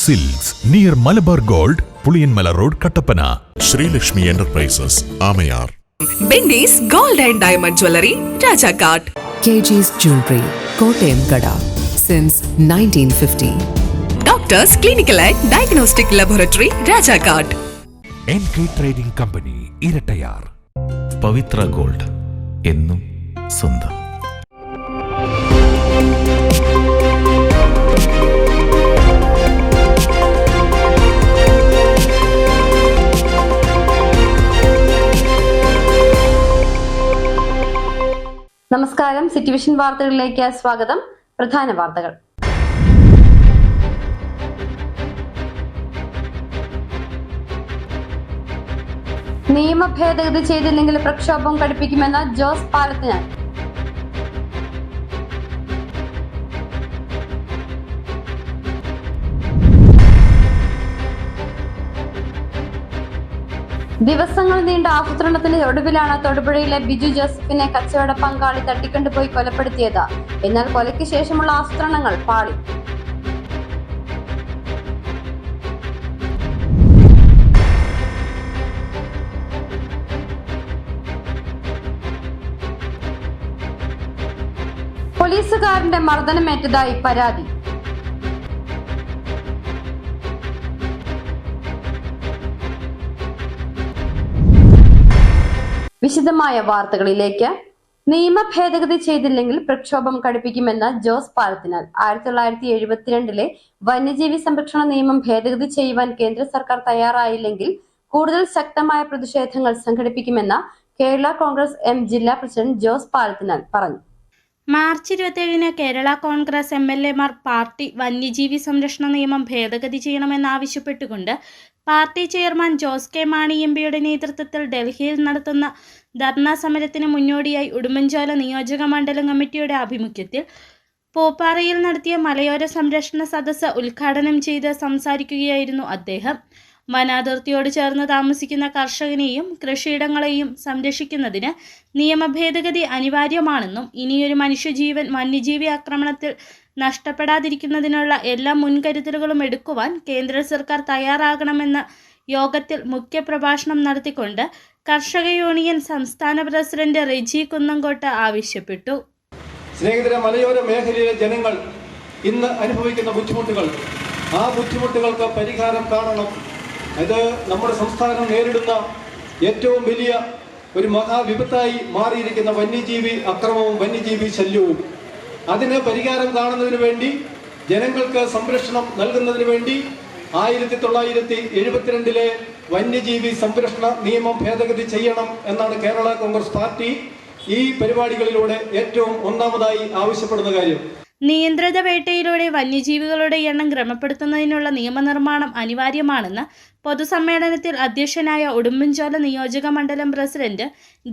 Silks near Malabar gold, Puliyanmala road, Kattappana. Sreelakshmi enterprises, Amayar. Benny's gold and diamond jewellery, Rajakkad. KG's Jewelry, Kottayam കട, since 1950. Doctors clinical and diagnostic laboratory, Rajakkad. NK trading company, Erattayar. Pavithra gold, എന്നും സ്വന്തം. നമസ്കാരം, സിറ്റിവിഷൻ വാർത്തകളിലേക്ക് സ്വാഗതം. പ്രധാന വാർത്തകൾ. നിയമ ഭേദഗതി ചെയ്തില്ലെങ്കിൽ പ്രക്ഷോഭം കടുപ്പിക്കുമെന്ന് ജോസ് പാലത്തിനാൽ. ദിവസങ്ങൾ നീണ്ട ആസൂത്രണത്തിന് ഒടുവിലാണ് തൊടുപുഴയിലെ ബിജു ജോസഫിനെ കച്ചവട പങ്കാളി തട്ടിക്കൊണ്ടുപോയി കൊലപ്പെടുത്തിയത്. എന്നാൽ കൊലയ്ക്ക് ശേഷമുള്ള ആസൂത്രണങ്ങൾ പാളി. പോലീസുകാരന്റെ മർദ്ദനമേറ്റതായി പരാതി. വിശദമായ വാർത്തകളിലേക്ക്. നിയമ ഭേദഗതി ചെയ്തില്ലെങ്കിൽ പ്രക്ഷോഭം കടുപ്പിക്കുമെന്ന് ജോസ് പാലത്തിനാൽ. 1972 വന്യജീവി സംരക്ഷണ നിയമം ഭേദഗതി ചെയ്യുവാൻ കേന്ദ്ര സർക്കാർ തയ്യാറായില്ലെങ്കിൽ കൂടുതൽ ശക്തമായ പ്രതിഷേധങ്ങൾ സംഘടിപ്പിക്കുമെന്ന് കേരള കോൺഗ്രസ് എം ജില്ലാ പ്രസിഡന്റ് ജോസ് പാലത്തിനാൽ പറഞ്ഞു. മാർച്ച് 27 കേരള കോൺഗ്രസ് MLA-മാർ പാർട്ടി വന്യജീവി സംരക്ഷണ നിയമം ഭേദഗതി ചെയ്യണമെന്നാവശ്യപ്പെട്ടുകൊണ്ട് party chairman Jose K Mani MP-യുടെ നേതൃത്വത്തിൽ ഡൽഹിയിൽ നടത്തുന്ന ധർണാ സമരത്തിന് മുന്നോടിയായി ഉടുമ്പൻചോല നിയോജക മണ്ഡലം കമ്മിറ്റിയുടെ ആഭിമുഖ്യത്തിൽ പൂപ്പാറയിൽ നടത്തിയ മലയോര സംരക്ഷണ സദസ്സ് ഉദ്ഘാടനം ചെയ്ത് സംസാരിക്കുകയായിരുന്നു അദ്ദേഹം. വനാതിർത്തിയോട് ചേർന്ന് താമസിക്കുന്ന കർഷകനെയും കൃഷിയിടങ്ങളെയും സംരക്ഷിക്കുന്നതിന് നിയമ ഭേദഗതി അനിവാര്യമാണെന്നും ഇനിയൊരു മനുഷ്യജീവൻ വന്യജീവി ആക്രമണത്തിൽ നഷ്ടപ്പെടാതിരിക്കുന്നതിനുള്ള എല്ലാ മുൻകരുതലുകളും എടുക്കുവാൻ കേന്ദ്ര സർക്കാർ തയ്യാറാകണമെന്ന യോഗത്തിൽ മുഖ്യപ്രഭാഷണം നടത്തിക്കൊണ്ട് കർഷക യൂണിയൻ സംസ്ഥാന പ്രസിഡന്റ് റെജി കുന്നംകോട്ട് ആവശ്യപ്പെട്ടു. സ്നേഹിതരെ, മലയോര മേഖലയിലെ ജനങ്ങൾ ഇന്ന് അനുഭവിക്കുന്ന ബുദ്ധിമുട്ടുകൾ, ആ ബുദ്ധിമുട്ടുകൾക്ക് പരിഹാരം കാണണം. ഇത് നമ്മുടെ സംസ്ഥാനം നേരിടുന്ന ഏറ്റവും വലിയ ഒരു മഹാവിപത്തായി മാറിയിരിക്കുന്ന വന്യജീവി അക്രമവും വന്യജീവി ശല്യവും. അതിന് പരിഹാരം കാണുന്നതിന് വേണ്ടി, ജനങ്ങൾക്ക് സംരക്ഷണം നൽകുന്നതിന് വേണ്ടി 1972 വന്യജീവി സംരക്ഷണ നിയമം ഭേദഗതി ചെയ്യണം എന്നാണ് കേരള കോൺഗ്രസ് പാർട്ടി ഈ പരിപാടികളിലൂടെ ഏറ്റവും ഒന്നാമതായി ആവശ്യപ്പെടുന്ന കാര്യം. നിയന്ത്രിത വേട്ടയിലൂടെ വന്യജീവികളുടെ എണ്ണം ക്രമപ്പെടുത്തുന്നതിനുള്ള നിയമനിർമ്മാണം അനിവാര്യമാണെന്ന് പൊതുസമ്മേളനത്തിൽ അധ്യക്ഷനായ ഉടുമ്പൻചോല നിയോജക മണ്ഡലം പ്രസിഡന്റ്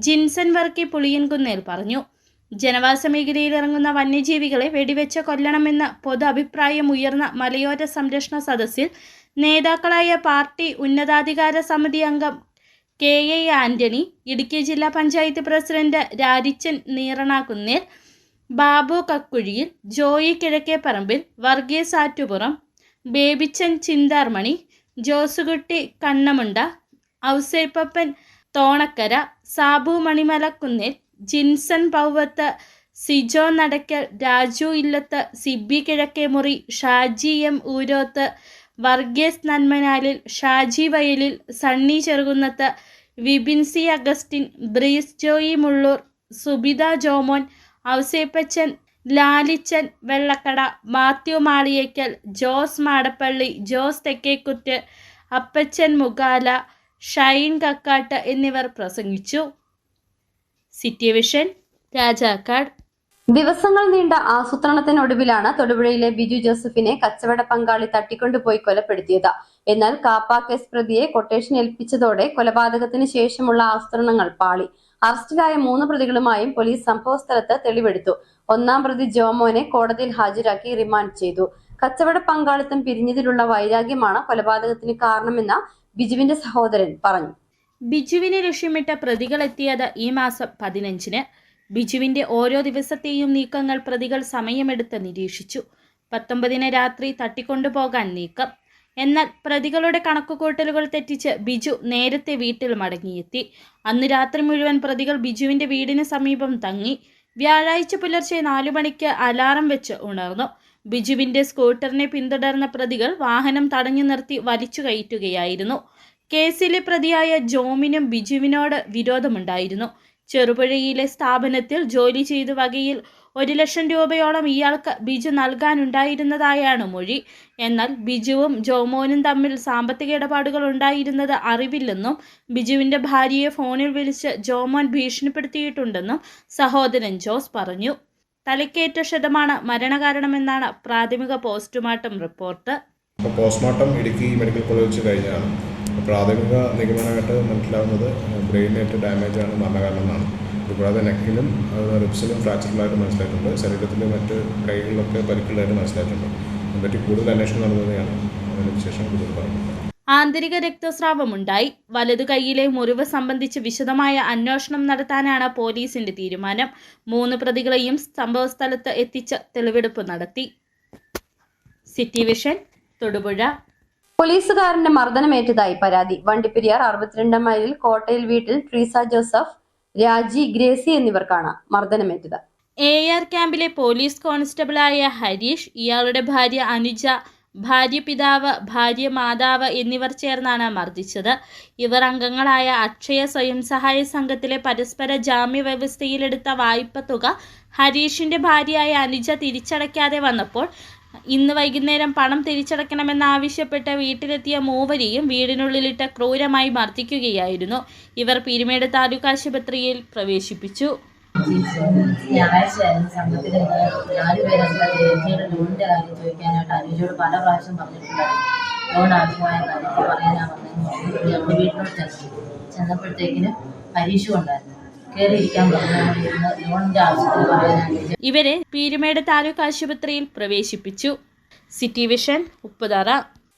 ജിൻസൺ വർക്കി പുളിയൻകുന്നേൽ പറഞ്ഞു. ജനവാസ മേഖലയിൽ ഇറങ്ങുന്ന വന്യജീവികളെ വെടിവെച്ച് കൊല്ലണമെന്ന പൊതു അഭിപ്രായം ഉയർന്ന മലയോര സംരക്ഷണ സദസ്സിൽ നേതാക്കളായ പാർട്ടി ഉന്നതാധികാര സമിതി അംഗം KA ആന്റണി, ഇടുക്കി ജില്ലാ പഞ്ചായത്ത് പ്രസിഡന്റ് രാരിച്ചൻ നീറണാകുന്നേൽ, ബാബു കക്കുഴിയിൽ, ജോയി കിഴക്കേപ്പറമ്പിൽ, വർഗീസ് ആറ്റുപുറം, ബേബിച്ചൻ ചിന്താർമണി, ജോസുകുട്ടി കണ്ണമുണ്ട, ഔസേപ്പപ്പൻ തോണക്കര, സാബു മണിമലക്കുന്നേൽ, ജിൻസൺ പൗവത്ത്, സിജോ നടക്കൽ, രാജു ഇല്ലത്ത്, സിബി കിഴക്കേമുറി, ഷാജി M ഊരോത്ത്, വർഗീസ് നന്മനാലിൽ, ഷാജി വയലിൽ, സണ്ണി ചെറുകുന്നത്ത്, വിപിൻ C അഗസ്റ്റിൻ, ബ്രീസ് ജോയി മുള്ളൂർ, സുബിത ജോമോൻ, ഔസേപ്പച്ചൻ, ലാലിച്ചൻ വെള്ളക്കട, മാത്യു മാളിയേക്കൽ, ജോസ് മാടപ്പള്ളി, ജോസ് തെക്കേക്കുറ്റ്, അപ്പച്ചൻ മുഗാല, ഷൈൻ കക്കാട്ട് എന്നിവർ പ്രസംഗിച്ചു. City Vision, Rajakkad. ദിവസങ്ങൾ നീണ്ട ആസൂത്രണത്തിനൊടുവിലാണ് തൊടുപുഴയിലെ ബിജു ജോസഫിനെ കച്ചവട പങ്കാളി തട്ടിക്കൊണ്ടുപോയി കൊലപ്പെടുത്തിയത്. എന്നാൽ കാപ്പ കേസ് പ്രതിയെ കൊട്ടേഷൻ ഏൽപ്പിച്ചതോടെ കൊലപാതകത്തിന് ശേഷമുള്ള ആസൂത്രണങ്ങൾ പാളി. അറസ്റ്റിലായ 3 പ്രതികളുമായും പോലീസ് സംഭവസ്ഥലത്ത് തെളിവെടുത്തു. 1-ാം പ്രതി ജോമോനെ കോടതിയിൽ ഹാജരാക്കി റിമാൻഡ് ചെയ്തു. കച്ചവട പങ്കാളിത്തം പിരിഞ്ഞതിലുള്ള വൈരാഗ്യമാണ് കൊലപാതകത്തിന് കാരണമെന്ന് ബിജുവിന്റെ സഹോദരൻ പറഞ്ഞു. ബിജുവിനെ ലക്ഷ്യമിട്ട പ്രതികളെത്തിയത് ഈ മാസം 15-ന്. ബിജുവിന്റെ ഓരോ ദിവസത്തെയും നീക്കങ്ങൾ പ്രതികൾ സമയമെടുത്ത് നിരീക്ഷിച്ചു. 19-ന് രാത്രി തട്ടിക്കൊണ്ടുപോകാൻ നീക്കം. എന്നാൽ പ്രതികളുടെ കണക്കുകൂട്ടലുകൾ തെറ്റിച്ച് ബിജു നേരത്തെ വീട്ടിൽ മടങ്ങിയെത്തി. അന്ന് രാത്രി മുഴുവൻ പ്രതികൾ ബിജുവിൻ്റെ വീടിന് സമീപം തങ്ങി. വ്യാഴാഴ്ച പുലർച്ചെ 4 മണിക്ക് അലാറം വെച്ച് ഉണർന്നു. ബിജുവിൻ്റെ സ്കൂട്ടറിനെ പിന്തുടർന്ന പ്രതികൾ വാഹനം തടഞ്ഞു നിർത്തി വലിച്ചു കയറ്റുകയായിരുന്നു. കേസിലെ പ്രതിയായ ജോമിനും ബിജുവിനോട് വിരോധമുണ്ടായിരുന്നു. ചെറുപുഴയിലെ സ്ഥാപനത്തിൽ ജോലി ചെയ്ത വകയിൽ 1 ലക്ഷം രൂപയോളം ഇയാൾക്ക് ബിജു നൽകാനുണ്ടായിരുന്നതായാണ് മൊഴി. എന്നാൽ ബിജുവും ജോമോനും തമ്മിൽ സാമ്പത്തിക ഇടപാടുകൾ ഉണ്ടായിരുന്നത് അറിവില്ലെന്നും ബിജുവിൻ്റെ ഭാര്യയെ ഫോണിൽ വിളിച്ച് ജോമോൻ ഭീഷണിപ്പെടുത്തിയിട്ടുണ്ടെന്നും സഹോദരൻ ജോസ് പറഞ്ഞു. തലക്കേറ്റ ക്ഷതമാണ് മരണകാരണമെന്നാണ് പ്രാഥമിക postmortem report. Postmortem Idukki medical college കഴിഞ്ഞാണ്. പ്രാഥമിക നിഗമനമായിട്ട് മനസ്സിലാവുന്നത് ബ്രെയിനേറ്റ് ഡാമേജാണ് മരണകാരണം എന്നാണ്. കൂടാതെ നെക്കിലും റിബ്സിലും ഫ്രാക്ചറുകളായിട്ട് മനസ്സിലായിട്ടുണ്ട്. ശരീരത്തിലെ മറ്റ് കൈകളിലൊക്കെ പരിക്കുകളായിട്ട് മനസ്സിലായിട്ടുണ്ട്. അതിനെപ്പറ്റി കൂടുതൽ അന്വേഷണം നടന്നതാണ്. അതിനുശേഷം കൂടുതൽ പറയുന്നത് ആന്തരിക രക്തസ്രാവമുണ്ടായി. വലതു കൈയിലെ മുറിവ് സംബന്ധിച്ച് വിശദമായ അന്വേഷണം നടത്താനാണ് പോലീസിന്റെ തീരുമാനം. 3 പ്രതികളെയും സംഭവസ്ഥലത്ത് എത്തിച്ച് തെളിവെടുപ്പ് നടത്തി. City Vision, Thodupuzha. പോലീസുകാരന്റെ മർദ്ദനമേറ്റതായി പരാതി. വണ്ടിപ്പെരിയാർ 62 മൈലിൽ കോട്ടയിൽ വീട്ടിൽ ട്രീസ ജോസഫ്, രാജി, ഗ്രേസി എന്നിവർക്കാണ് മർദ്ദനമേറ്റത്. AR ക്യാമ്പിലെ പോലീസ് കോൺസ്റ്റബിളായ ഹരീഷ്, ഇയാളുടെ ഭാര്യ അനുജ, ഭാര്യ പിതാവ്, ഭാര്യ മാതാവ് എന്നിവർ ചേർന്നാണ് മർദ്ദിച്ചത്. ഇവർ അംഗങ്ങളായ അക്ഷയ സ്വയം സഹായ സംഘത്തിലെ പരസ്പര ജാമ്യ വ്യവസ്ഥയിലെടുത്ത വായ്പ തുക ഹരീഷിന്റെ ഭാര്യയായ അനുജ തിരിച്ചടയ്ക്കാതെ വന്നപ്പോൾ ഇന്ന് വൈകുന്നേരം പണം തിരിച്ചടയ്ക്കണമെന്നാവശ്യപ്പെട്ട് വീട്ടിലെത്തിയ മൂവരെയും വീടിനുള്ളിലിട്ട് ക്രൂരമായി മർദ്ദിക്കുകയായിരുന്നു. ഇവർ പീരുമേട് താലൂക്ക് ആശുപത്രിയിൽ പ്രവേശിപ്പിച്ചു. ഞായറാഴ്ചയായിരുന്നു സംഘത്തിൽ 4 പേരുള്ള ചേച്ചിയുടെ ലോണിൻ്റെ കാര്യം ചോദിക്കാനായിട്ട് അനുജയോട് പല പ്രാവശ്യം പറഞ്ഞിട്ടുണ്ടായിരുന്നു. ലോൺ ആവശ്യമായ കാര്യത്തിൽ പറയാനാണ് വന്നതെന്ന് ഞങ്ങൾ വീട്ടിലോട്ട് ചെന്നപ്പോഴത്തേക്കിന് പരീക്ഷ ഉണ്ടായിരുന്നു. കയറിയിരിക്കാൻ പറഞ്ഞിരുന്ന ലോണിൻ്റെ ആവശ്യത്തിൽ പറയാനായിട്ട് ഇവരെ പീരുമേട് താലൂക്ക് ആശുപത്രിയിൽ പ്രവേശിപ്പിച്ചു. City vision, Upputhara.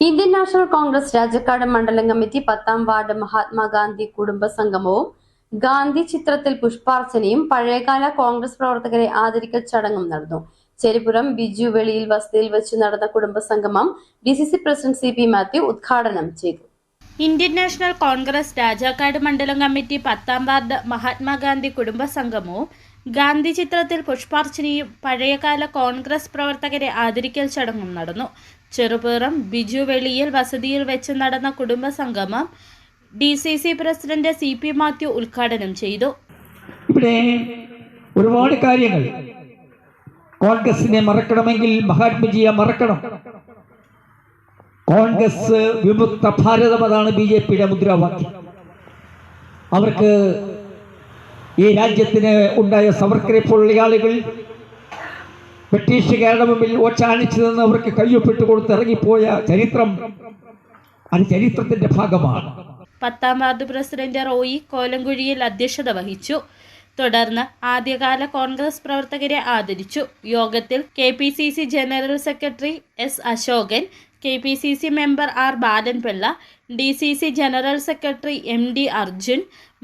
Indian national Congress Rajakkad മണ്ഡലം കമ്മിറ്റി 10ാം വാർഡ് മഹാത്മാഗാന്ധി കുടുംബ സംഗമവും ഗാന്ധി ചിത്രത്തിൽ പുഷ്പാർച്ചനയും പഴയകാല കോൺഗ്രസ് പ്രവർത്തകരെ ആദരിക്കൽ ചടങ്ങും നടന്നു. ചെരിപ്പുറം ബിജു വെളിയിൽ വസതിയിൽ വെച്ച് നടന്ന കുടുംബ സംഗമം DCC പ്രസിഡന്റ് CP മാത്യു ഉദ്ഘാടനം ചെയ്തു. ഇന്ത്യൻ നാഷണൽ കോൺഗ്രസ് രാജാക്കാട് മണ്ഡലം കമ്മിറ്റി 10ാം വാർഡ് മഹാത്മാഗാന്ധി കുടുംബ സംഗമവും ഗാന്ധി ചിത്രത്തിൽ പുഷ്പാർച്ചനയും പഴയകാല കോൺഗ്രസ് പ്രവർത്തകരെ ആദരിക്കൽ ചടങ്ങും നടന്നു. ചെറുപുറം ബിജു വെളിയിൽ വസതിയിൽ വെച്ച് നടന്ന കുടുംബ സംഗമം DCC പ്രസിഡന്റ് CP മാത്യു ഉദ്ഘാടനം ചെയ്തു. ഇവിടെ ഒരുപാട് കാര്യങ്ങൾ കോൺഗ്രസിനെ മറക്കണമെങ്കിൽ മഹാത്മജിയെ മറക്കണം. കോൺഗ്രസ് വിമുക്ത ഭാരതം, അതാണ് BJPയുടെ മുദ്രാവാക്യം. അവർക്ക് ഈ രാജ്യത്തിന് ഉണ്ടായ സവർക്കറെ പോലുള്ള ആളുകൾ ബ്രിട്ടീഷുകാരുടെ മുമ്പിൽ ഓച്ചാനിച്ചു നിന്ന് അവർക്ക് കയ്യൊപ്പിട്ട് കൊടുത്ത് ഇറങ്ങിപ്പോയ ചരിത്രം, അത് ചരിത്രത്തിന്റെ ഭാഗമാണ്. 10ാം വാർഡ് പ്രസിഡന്റ് റോയി കോലങ്കുഴിയിൽ അധ്യക്ഷത വഹിച്ചു. തുടർന്ന് ആദ്യകാല കോൺഗ്രസ് പ്രവർത്തകരെ ആദരിച്ചു. യോഗത്തിൽ KPCC general secretary S Ashokan, KPCC member R Balanpillai, DCC general secretary MD Arjun,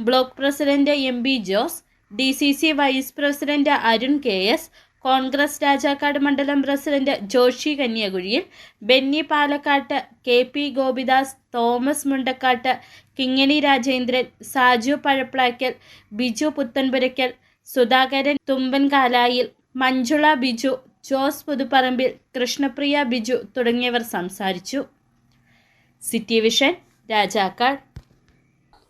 block president MB Jose, DCC vice president Arun KS, Congress Rajakkad mandalam president Joshy Kanyakuzhiyil, Benny Palakkattu, KP Gopidas, Thomas Mundakkattu, Kingini Rajendran, Saju Pazhaplackal, Biju Puthenpurackal, Sudhakaran Thumbankalayil, Manjula Biju, Jose Puthuparambil, Krishnapriya Biju തുടങ്ങിയവർ സംസാരിച്ചു. City Vision, Rajakkad.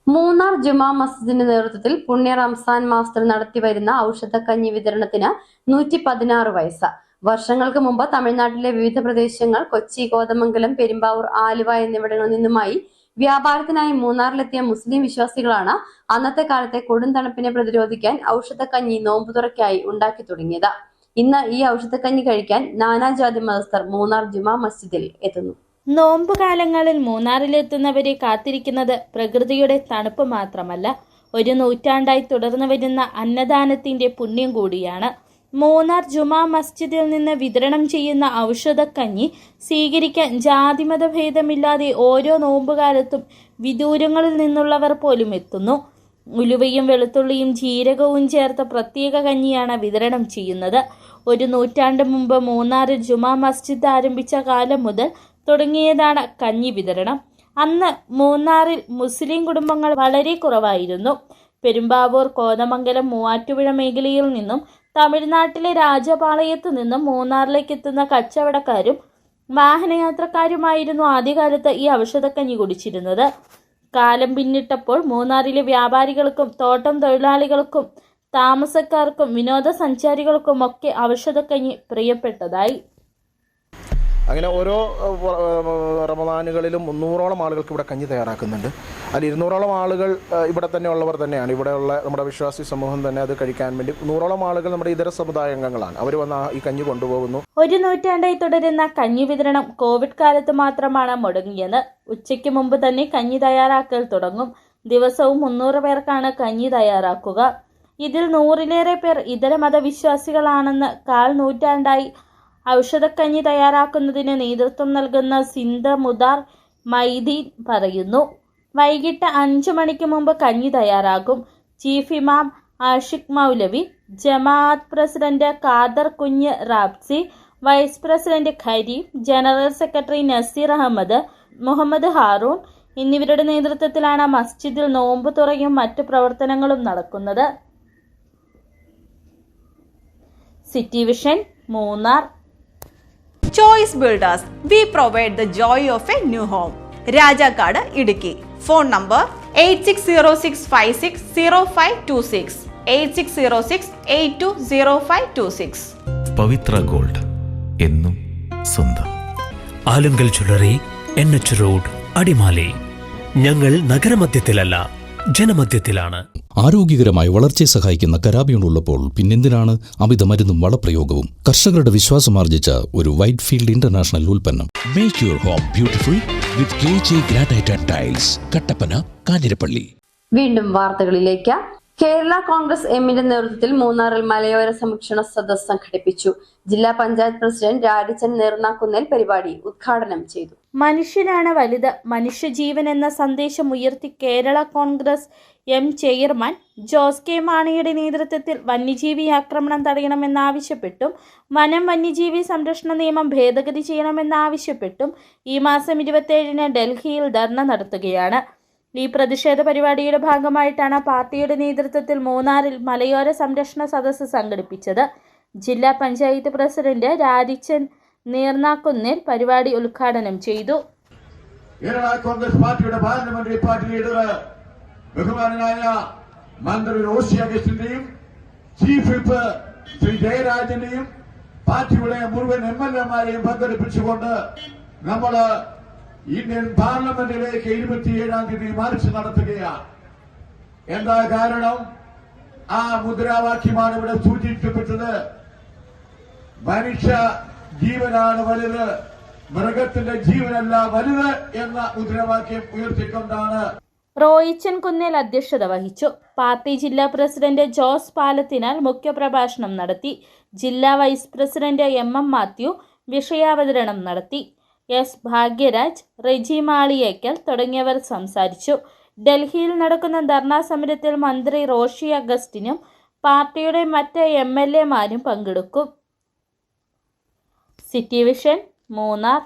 മൂന്നാർ ജുമാ മസ്ജിദിന്റെ നേതൃത്വത്തിൽ പുണ്യ റംസാൻ മാസത്തിൽ നടത്തിവരുന്ന ഔഷധക്കഞ്ഞി വിതരണത്തിന് 116 വയസ്സ്. വർഷങ്ങൾക്ക് മുമ്പ് തമിഴ്നാട്ടിലെ വിവിധ പ്രദേശങ്ങൾ, കൊച്ചി, കോതമംഗലം, പെരുമ്പാവൂർ, ആലുവ എന്നിവിടങ്ങളിൽ നിന്നുമായി വ്യാപാരത്തിനായി മൂന്നാറിലെത്തിയ മുസ്ലിം വിശ്വാസികളാണ് അന്നത്തെ കാലത്തെ കൊടും തണുപ്പിനെ പ്രതിരോധിക്കാൻ ഔഷധക്കഞ്ഞി നോമ്പുതുറയ്ക്കായി ഉണ്ടാക്കി തുടങ്ങിയത്. ഇന്ന് ഈ ഔഷധക്കഞ്ഞി കഴിക്കാൻ നാനാജാതി മതസ്ഥർ മൂന്നാർ ജുമാ മസ്ജിദിൽ എത്തുന്നു. നോമ്പുകാലങ്ങളിൽ മൂന്നാറിലെത്തുന്നവരെ കാത്തിരിക്കുന്നത് പ്രകൃതിയുടെ തണുപ്പ് മാത്രമല്ല, 1 നൂറ്റാണ്ടായി തുടർന്നു വരുന്ന അന്നദാനത്തിന്റെ പുണ്യം കൂടിയാണ്. മൂന്നാർ ജുമാ മസ്ജിദിൽ നിന്ന് വിതരണം ചെയ്യുന്ന ഔഷധക്കഞ്ഞി സ്വീകരിക്കാൻ ജാതിമത ഭേദമില്ലാതെ ഓരോ നോമ്പുകാലത്തും വിദൂരങ്ങളിൽ നിന്നുള്ളവർ പോലും എത്തുന്നു. ഉലുവയും വെളുത്തുള്ളിയും ജീരകവും ചേർത്ത പ്രത്യേക കഞ്ഞിയാണ് വിതരണം ചെയ്യുന്നത്. 1 നൂറ്റാണ്ട് മുമ്പ് മൂന്നാറിൽ ജുമാ മസ്ജിദ് ആരംഭിച്ച കാലം മുതൽ തുടങ്ങിയതാണ് കഞ്ഞി വിതരണം. അന്ന് മൂന്നാറിൽ മുസ്ലിം കുടുംബങ്ങൾ വളരെ കുറവായിരുന്നു. പെരുമ്പാവൂർ, കോതമംഗലം, മൂവാറ്റുപുഴ മേഖലയിൽ നിന്നും തമിഴ്നാട്ടിലെ രാജപാളയത്തു നിന്നും മൂന്നാറിലേക്ക് എത്തുന്ന കച്ചവടക്കാരും വാഹനയാത്രക്കാരുമായിരുന്നു ആദ്യകാലത്ത് ഈ ഔഷധക്കഞ്ഞി കുടിച്ചിരുന്നത്. കാലം പിന്നിട്ടപ്പോൾ മൂന്നാറിലെ വ്യാപാരികൾക്കും തോട്ടം തൊഴിലാളികൾക്കും താമസക്കാർക്കും വിനോദസഞ്ചാരികൾക്കും ഒക്കെ ഔഷധക്കഞ്ഞി പ്രിയപ്പെട്ടതായി. അങ്ങനെ ഓരോ റമദാനുകളിലും 300ഓളം ആളുകൾക്ക് ഇവിടെ കഞ്ഞി തയ്യാറാക്കുന്നുണ്ട്. അതിൽ 200ഓളം ആളുകൾ ഇവിടെ തന്നെ ഉള്ളവർ തന്നെയാണ്. ഇവിടെയുള്ള നമ്മുടെ വിശ്വാസി സമൂഹം തന്നെ അത് കഴിക്കാൻ വേണ്ടി 100ഓളം ആളുകൾ നമ്മുടെ ഇതര സമുദായ അംഗങ്ങളാണ്. അവർ വന്ന് ഈ കഞ്ഞി കൊണ്ടുപോകുന്നു. 1 നൂറ്റാണ്ടായി തുടരുന്ന കഞ്ഞി വിതരണം കോവിഡ് കാലത്ത് മാത്രമാണ് മുടങ്ങിയത്. ഉച്ചയ്ക്ക് മുമ്പ് തന്നെ കഞ്ഞി തയ്യാറാക്കൽ തുടങ്ങും. ദിവസവും 300 പേർക്കാണ് കഞ്ഞി തയ്യാറാക്കുക. ഇതിൽ 100ലേറെ പേർ ഇതര മതവിശ്വാസികളാണെന്ന് 1/4 നൂറ്റാണ്ടായി ഔഷധക്കഞ്ഞി തയ്യാറാക്കുന്നതിന് നേതൃത്വം നൽകുന്ന സിന്ധ മുദാർ മൈദീൻ പറയുന്നു. വൈകിട്ട് 5 മണിക്ക് മുമ്പ് കഞ്ഞി തയ്യാറാക്കും. Chief imam Ashiq Moulavi, Jamaat president Khader Kunju Rabsi, vice president Kareem, general secretary Nazeer Ahmed, Muhammad Haroon എന്നിവരുടെ നേതൃത്വത്തിലാണ് മസ്ജിദിൽ നോമ്പ് തുറയും മറ്റു പ്രവർത്തനങ്ങളും നടക്കുന്നത്. City Vision, Munnar. Choice Builders, we provide the joy of a new home. Rajakkad, Idukki. Phone number 8606560526, 8606820526. Pavithra gold, എന്നും സ്വന്തം. Alunkal jewellery, NH road, Adimali. ഞങ്ങൾ നഗരമധ്യത്തിലല്ല, ജനമധ്യത്തിലാണ്. ആരോഗ്യകരമായ വളർച്ചയെ സഹായിക്കുന്ന കരാബിയോണുള്ളപ്പോൾ പിന്നെന്തിനാണ് അമിത മരുന്നും വളപ്രയോഗവും? കർഷകരുടെ വിശ്വാസമാർജിച്ച ഒരു വൈറ്റ് ഫീൽഡ് ഇന്റർനാഷണൽ ഉൽപ്പന്നം. Make your home beautiful with KJ granite and tiles, Kattappana, Kanjirappally. വീണ്ടും വാർത്തകളിലേക്ക്. കേരള കോൺഗ്രസ് എമ്മിന്റെ നേതൃത്വത്തിൽ മൂന്നാറിൽ മലയോര സംരക്ഷണ സദസ്സ് സംഘടിപ്പിച്ചു. ജില്ലാ പഞ്ചായത്ത് പ്രസിഡന്റ് രാരിച്ചൻ നീർനാക്കുന്നേൽ പരിപാടി ഉദ്ഘാടനം ചെയ്തു. മനുഷ്യനാണ് വലുത്, മനുഷ്യജീവൻ എന്ന സന്ദേശം ഉയർത്തി Kerala Congress M chairman Jose K മാണിയുടെ നേതൃത്വത്തിൽ വന്യജീവി ആക്രമണം തടയണമെന്നാവശ്യപ്പെട്ടും വനം വന്യജീവി സംരക്ഷണ നിയമം ഭേദഗതി ചെയ്യണമെന്നാവശ്യപ്പെട്ടും ഈ മാസം 27-ന് ഡൽഹിയിൽ ധർണ നടത്തുകയാണ്. ഈ പ്രതിഷേധ പരിപാടിയുടെ ഭാഗമായിട്ടാണ് പാർട്ടിയുടെ നേതൃത്വത്തിൽ മൂന്നാറിൽ മലയോര സംരക്ഷണ സദസ്സ് സംഘടിപ്പിച്ചത്. ജില്ലാ പഞ്ചായത്ത് പ്രസിഡന്റ് രാരിച്ചൻ നീർനാക്കുന്നേൽ പരിപാടി ഉദ്ഘാടനം ചെയ്തു. കേരള കോൺഗ്രസ് പാർട്ടിയുടെ പാർലമെന്ററി പാർട്ടി ലീഡർ ബഹുമാനായ മന്ത്രി റോഷി അഗസ്റ്റിന്റെയും ചീഫ് വിപ്പ് ശ്രീ ജയരാജന്റെയും പാർട്ടിയുടെ മുഴുവൻ MLA-മാരെയും പങ്കെടുപ്പിച്ചുകൊണ്ട് നമ്മൾ ഇന്ത്യൻ പാർലമെന്റിലേക്ക് 27-ാം തീയതി മാർച്ച് നടത്തുകയാണ്. എന്താ കാരണം? ആ മുദ്രാവാക്യമാണ് ഇവിടെ സൂചിപ്പിക്കപ്പെട്ടത്. മനുഷ്യ ജീവനാണ് വലുത്, മൃഗത്തിന്റെ ജീവനല്ല വലുത് എന്ന മുദ്രാവാക്യം ഉയർത്തിക്കൊണ്ടാണ്. റോയിച്ചൻ കുന്നേൽ അധ്യക്ഷത വഹിച്ചു. പാർട്ടി ജില്ലാ പ്രസിഡന്റ് ജോസ് പാലത്തിനാൽ മുഖ്യപ്രഭാഷണം നടത്തി. ജില്ലാ വൈസ് പ്രസിഡന്റ് MM മാത്യു വിഷയാവതരണം നടത്തി. S ഭാഗ്യരാജ്, റെജി മാളിയേക്കൽ തുടങ്ങിയവർ സംസാരിച്ചു. ഡൽഹിയിൽ നടക്കുന്ന ധർണാ സമരത്തിൽ മന്ത്രി റോഷി അഗസ്റ്റിനും പാർട്ടിയുടെ മറ്റ് MLA-മാരും പങ്കെടുക്കും. City Vision, Munnar.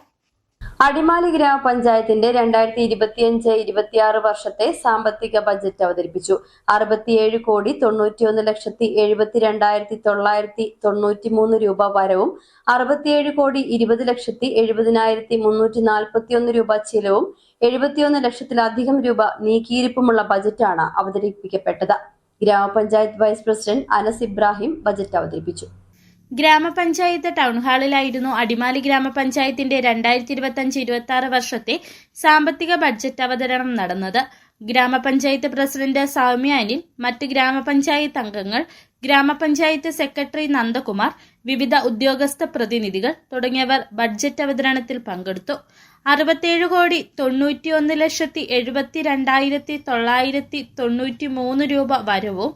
അടിമാലി ഗ്രാമപഞ്ചായത്തിന്റെ 2025-26 വർഷത്തെ സാമ്പത്തിക ബജറ്റ് അവതരിപ്പിച്ചു. 67,91,72,993 രൂപ വരവും 67,20,70,341 രൂപ ചിലവും 71 ലക്ഷത്തിലധികം രൂപ നീക്കിയിരിപ്പുമുള്ള ബജറ്റാണ് അവതരിപ്പിക്കപ്പെട്ടത്. ഗ്രാമപഞ്ചായത്ത് vice president Anas Ibrahim budget അവതരിപ്പിച്ചു. ഗ്രാമപഞ്ചായത്ത് ടൗൺ ഹാളിലായിരുന്നു അടിമാലി ഗ്രാമപഞ്ചായത്തിന്റെ 2025-26 വർഷത്തെ സാമ്പത്തിക ബഡ്ജറ്റ് അവതരണം നടന്നത്. ഗ്രാമപഞ്ചായത്ത് പ്രസിഡന്റ് സൗമ്യ അനിൽ, മറ്റ് ഗ്രാമപഞ്ചായത്ത് അംഗങ്ങൾ, ഗ്രാമപഞ്ചായത്ത് സെക്രട്ടറി നന്ദകുമാർ, വിവിധ ഉദ്യോഗസ്ഥ പ്രതിനിധികൾ തുടങ്ങിയവർ ബഡ്ജറ്റ് അവതരണത്തിൽ പങ്കെടുത്തു. 67,72,993 രൂപ വരവും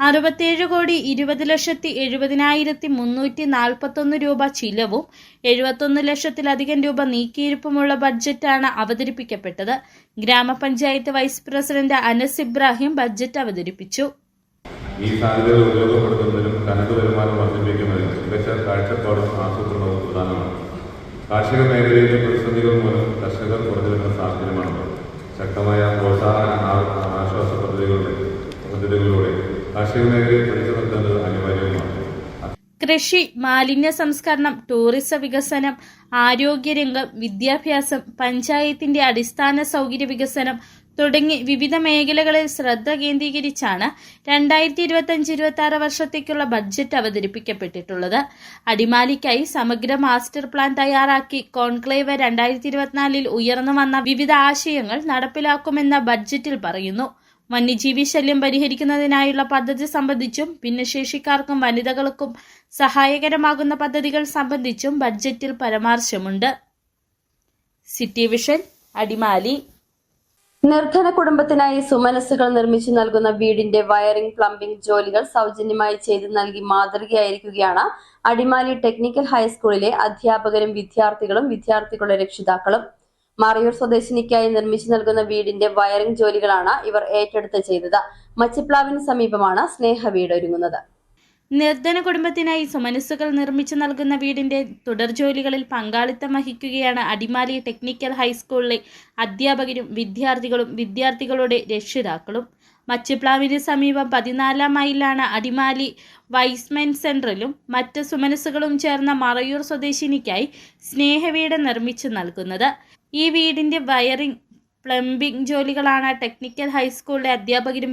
67,20,70,341 രൂപ ചിലവും 71 ലക്ഷത്തിലധികം രൂപ നീക്കിയിരിപ്പുമുള്ള ബഡ്ജറ്റാണ് അവതരിപ്പിക്കപ്പെട്ടത്. ഗ്രാമപഞ്ചായത്ത് vice president Anas Ibrahim budget അവതരിപ്പിച്ചു. ഈ സാധ്യതകൾ ഉപയോഗപ്പെടുത്തുന്നതിനും കനക വരുമാനം വർദ്ധിപ്പിക്കുന്നതിനും മികച്ച കാഴ്ചപ്പാടും ആസൂത്രണവും പ്രധാനമാണ്. കാർഷിക മേഖലയിലെ പ്രതിസന്ധികൾ മൂലം കർഷകർ കുറഞ്ഞു വരുന്ന സാഹചര്യമാണ്. ശക്തമായ പ്രോത്സാഹന ആശ്വാസ പദ്ധതികളിലൂടെ കാർഷിക മേഖലയെ പിടിച്ചു നിർത്തേണ്ടത് അനിവാര്യമാണ്. കൃഷി, മാലിന്യ സംസ്കരണം, ടൂറിസം വികസനം, ആരോഗ്യരംഗം, വിദ്യാഭ്യാസം, പഞ്ചായത്തിന്റെ അടിസ്ഥാന സൗകര്യ വികസനം തുടങ്ങി വിവിധ മേഖലകളിൽ ശ്രദ്ധ കേന്ദ്രീകരിച്ചാണ് 2025-26 വർഷത്തേക്കുള്ള ബഡ്ജറ്റ് അവതരിപ്പിക്കപ്പെട്ടിട്ടുള്ളത്. അടിമാലിക്കായി സമഗ്ര മാസ്റ്റർ പ്ലാൻ തയ്യാറാക്കി കോൺക്ലേവ് 2024 ഉയർന്നു വന്ന വിവിധ ആശയങ്ങൾ നടപ്പിലാക്കുമെന്ന ബഡ്ജറ്റിൽ പറയുന്നു. വന്യജീവി ശല്യം പരിഹരിക്കുന്നതിനായുള്ള പദ്ധതി സംബന്ധിച്ചും ഭിന്നശേഷിക്കാർക്കും വനിതകൾക്കും സഹായകരമാകുന്ന പദ്ധതികൾ സംബന്ധിച്ചും ബഡ്ജറ്റിൽ പരാമർശമുണ്ട്. City Vision, Adimali. നിർധന കുടുംബത്തിനായി സുമനസ്സുകൾ നിർമ്മിച്ചു നൽകുന്ന വീടിന്റെ വയറിംഗ്, പ്ലംബിംഗ് ജോലികൾ സൗജന്യമായി ചെയ്തു നൽകി മാതൃകയായിരിക്കുകയാണ് അടിമാലി ടെക്നിക്കൽ ഹൈസ്കൂളിലെ അധ്യാപകരും വിദ്യാർത്ഥികളുടെ രക്ഷിതാക്കളും. മറയൂർ സ്വദേശിനിക്കായി നിർമ്മിച്ചു നൽകുന്ന വീടിന്റെ വയറിംഗ് ജോലികളാണ് ഇവർ ഏറ്റെടുത്ത് ചെയ്തത്. മച്ചിപ്ലാവിന് സമീപമാണ് സ്നേഹ വീട് ഒരുങ്ങുന്നത്. നിർധന കുടുംബത്തിനായി സുമനസ്സുകൾ നിർമ്മിച്ചു നൽകുന്ന വീടിന്റെ തുടർ ജോലികളിൽ പങ്കാളിത്തം വഹിക്കുകയാണ് അടിമാലി ടെക്നിക്കൽ ഹൈസ്കൂളിലെ അധ്യാപകരും വിദ്യാർത്ഥികളുടെ രക്ഷിതാക്കളും. മച്ചിപ്ലാവിന് സമീപം 14 മൈലിലാണ് അടിമാലി വൈസ്മെൻ സെന്ററിലും മറ്റ് സുമനസ്സുകളും ചേർന്ന മറയൂർ സ്വദേശിനിക്കായി സ്നേഹവീട് നിർമ്മിച്ചു നൽകുന്നത്. ഈ വീടിന്റെ വയറിംഗ്, പ്ലംബിംഗ് ജോലികളാണ് ടെക്നിക്കൽ ഹൈസ്കൂളിലെ അധ്യാപകരും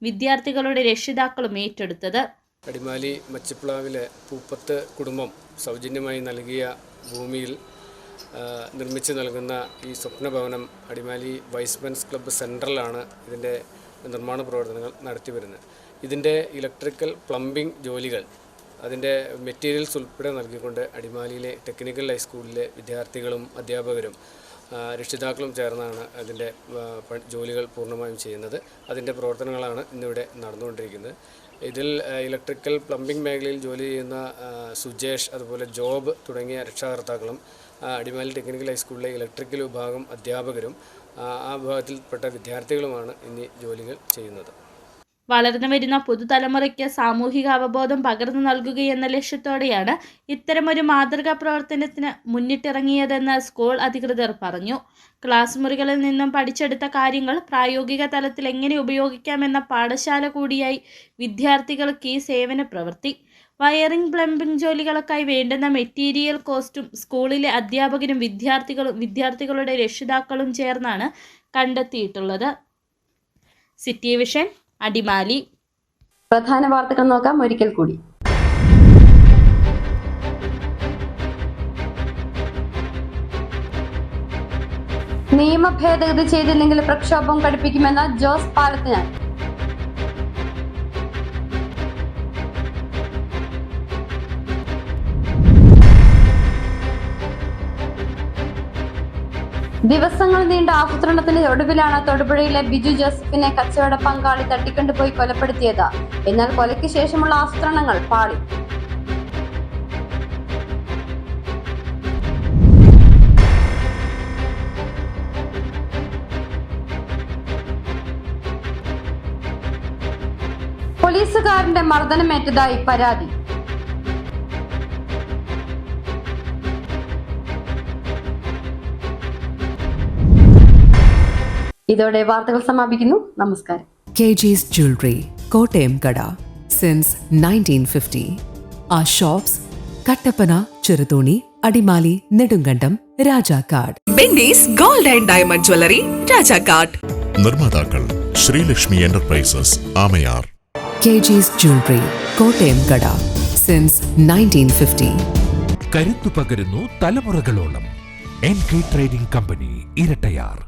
വിദ്യാർത്ഥികളുടെ രക്ഷിതാക്കളും ഏറ്റെടുത്തത്. അടിമാലി മച്ചിപ്ലാവിലെ പൂപ്പത്ത് കുടുംബം സൗജന്യമായി നൽകിയ ഭൂമിയിൽ നിർമ്മിച്ചു നൽകുന്ന ഈ സ്വപ്നഭവനം അടിമാലി വൈസ്മെൻസ് ക്ലബ്ബ് സെൻട്രലാണ് ഇതിൻ്റെ നിർമ്മാണ പ്രവർത്തനങ്ങൾ നടത്തിവരുന്നത്. ഇതിൻ്റെ ഇലക്ട്രിക്കൽ, പ്ലംബിംഗ് ജോലികൾ, അതിൻ്റെ മെറ്റീരിയൽസ് ഉൾപ്പെടെ നൽകിക്കൊണ്ട് അടിമാലിയിലെ ടെക്നിക്കൽ ഹൈസ്കൂളിലെ വിദ്യാർത്ഥികളും അധ്യാപകരും രക്ഷിതാക്കളും ചേർന്നാണ് അതിൻ്റെ ജോലികൾ പൂർണ്ണമായും ചെയ്യുന്നത്. അതിൻ്റെ പ്രവർത്തനങ്ങളാണ് ഇന്നിവിടെ നടന്നുകൊണ്ടിരിക്കുന്നത്. ഇതിൽ ഇലക്ട്രിക്കൽ, പ്ലംബിംഗ് മേഖലയിൽ ജോലി ചെയ്യുന്ന സുജേഷ്, അതുപോലെ ജോബ് തുടങ്ങിയ രക്ഷാകർത്താക്കളും അടിമാലി ടെക്നിക്കൽ ഹൈസ്കൂളിലെ ഇലക്ട്രിക്കൽ വിഭാഗം അധ്യാപകരും ആ വിഭാഗത്തിൽപ്പെട്ട വിദ്യാർത്ഥികളുമാണ് ഇനി ജോലികൾ ചെയ്യുന്നത്. വളർന്നു വരുന്ന പുതുതലമുറയ്ക്ക് സാമൂഹിക അവബോധം പകർന്നു നൽകുകയെന്ന ലക്ഷ്യത്തോടെയാണ് ഇത്തരമൊരു മാതൃകാ പ്രവർത്തനത്തിന് മുന്നിട്ടിറങ്ങിയതെന്ന് സ്കൂൾ അധികൃതർ പറഞ്ഞു. ക്ലാസ് മുറികളിൽ നിന്നും പഠിച്ചെടുത്ത കാര്യങ്ങൾ പ്രായോഗിക തലത്തിൽ എങ്ങനെ ഉപയോഗിക്കാമെന്ന പാഠശാല കൂടിയായി വിദ്യാർത്ഥികൾക്ക് ഈ സേവന പ്രവൃത്തി. വയറിംഗ്, പ്ലംബിംഗ് ജോലികൾക്കായി വേണ്ടുന്ന മെറ്റീരിയൽ കോസ്റ്റും സ്കൂളിലെ അധ്യാപകരും വിദ്യാർത്ഥികളുടെ രക്ഷിതാക്കളും ചേർന്നാണ് കണ്ടെത്തിയിട്ടുള്ളത്. City Vision, Adimali. പ്രധാന വാർത്തകൾ നോക്കാം ഒരിക്കൽ കൂടി. നിയമ ഭേദഗതി ചെയ്തില്ലെങ്കിൽ പ്രക്ഷോഭം കടുപ്പിക്കുമെന്ന് ജോസ് പാലത്തിനാൽ. ദിവസങ്ങൾ നീണ്ട ആസൂത്രണത്തിന്റെ ഒടുവിലാണ് തൊടുപുഴയിലെ ബിജു ജോസഫിനെ കച്ചവട പങ്കാളി തട്ടിക്കൊണ്ടുപോയി കൊലപ്പെടുത്തിയത്. എന്നാൽ കൊലയ്ക്ക് ശേഷമുള്ള ആസൂത്രണങ്ങൾ പാളി. പോലീസുകാരന്റെ മർദ്ദനമേറ്റതായി പരാതി. ഇതോടെ വാർത്തകൾ സമാപിക്കുന്നു. നമസ്കാരം. KG's Jewelry, കോട്ടയം കട, since 1950. Our shops, Kattappana, Cheruthoni, Adimali, Nedumkandam, Rajakkad. Benny's gold and diamond jewellery, Rajakkad. നിർമ്മാതാക്കൾ Sreelakshmi enterprises, Amayar. KG's Jewelry, Kottayam കട, since 1950. കരുത്തു പകരുന്നു തലമുറകളോളം. NK trading company, Irattayar.